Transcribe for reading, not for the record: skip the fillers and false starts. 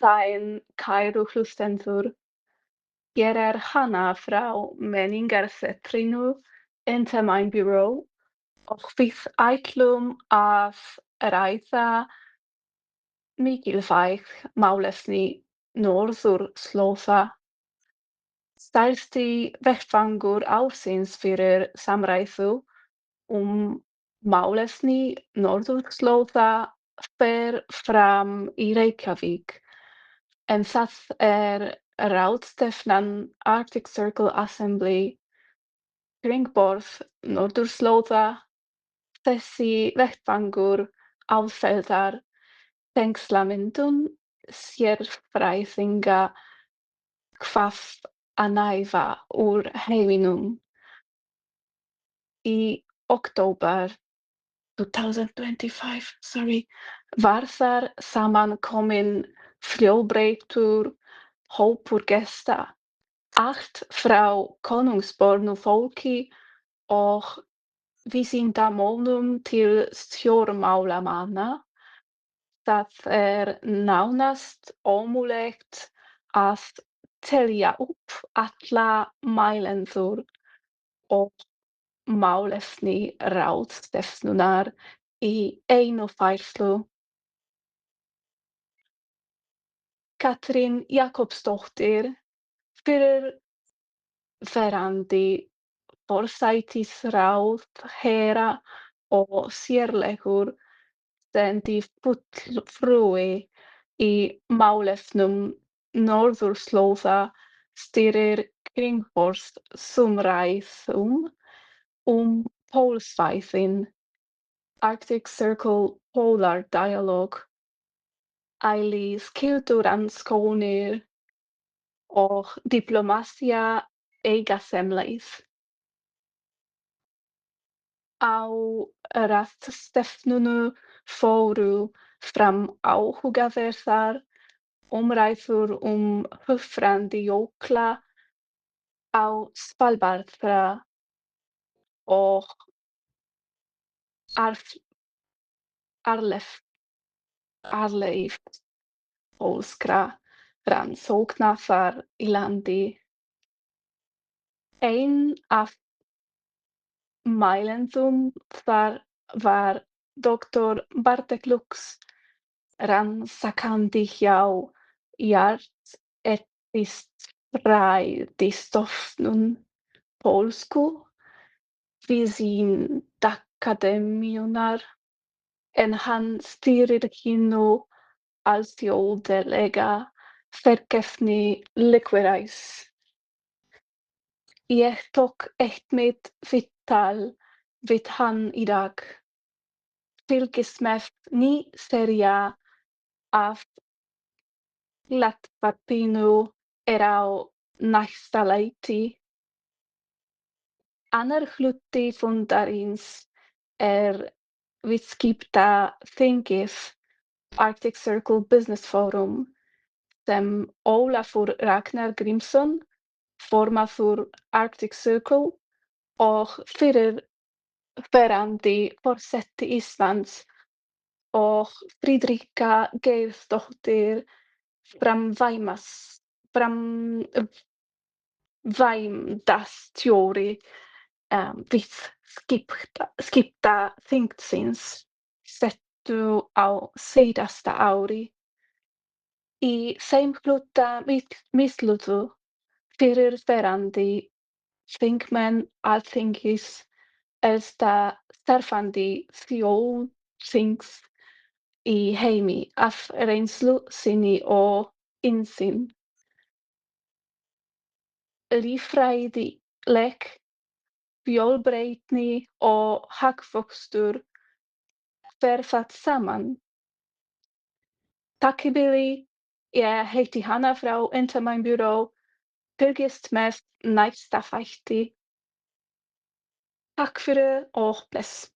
Dain Caerw Gerer Hanna frau Menningersetrinw inte mein bureau, och fydd eitlwm as yr aetha mikilvæg maulesni norður slóða. Stærsti vettvangur ársins fyrir samræðu málefni norðurslóða fer fram í Reykjavík, en það ráðstefnan Arctic Circle Assembly Kringborð norðurslóða. Þessi vettvangur áfelldar tengslamyndun sérfræðinga hvað agnæfa úr heiminum. Í október 2025, var þar saman kominn fjölbreyttur hópur gesta, allt frá konungsbornu fólki og vísindamönnum til stjórnmálamanna. Það nánast ómögulegt að telja upp alla mælendur og málefni ráðstefnunnar í einu færslu. Katrín Jakobsdóttir, fyrrverandi forsætisráðherra og sérlegur sendifulltrúi í málefnum norðurslóða, stýrir kringborðsumræðum pólsvæðin, Arctic Circle Polar Dialogue, æli skyldurannsóknir og diplómasía eiginsamlegð. Á ráðstefnunni fóru fram áhugaverðar umræður hugfræði jökla á Svalbarða og arfleifð pólskra rannsókna þar í landi. Einn af mælendum þar var Dr. Bartek Lux, rannsakandi hjá Jarðeðlisfræðistofnun Pólsku vísindakademíunnar, en hann stýrir hinu alþjóðlega verkefni Liquirise. Ég tók einmitt viðtal við hann í dag. Fylgist með ný sería af hlaðvarpinu á næsta leyti. Annar hluti fundarins viðskiptaþingið Arctic Circle Business Forum, sem Ólafur Ragnar Grímsson, formaður Arctic Circle og fyrrverandi forseti Íslands, og Friðrika Geirsdóttir, framkvæmdastjóri viðskiptaþingsins, settu á síðasta ári. Í þeim hluta mislutu fyrrverandi þingmenn Alþingis, elsta starfandi þjóðþings í heimi, af reynslu sinni og innsýn. Líffræðileg fjölbreytni og hagvöxtur, fer það saman? Takk í bili. Ég heiti Hanna frá Intermine Bureau. Fylgist með næsta þætti. Takk fyrir og bless.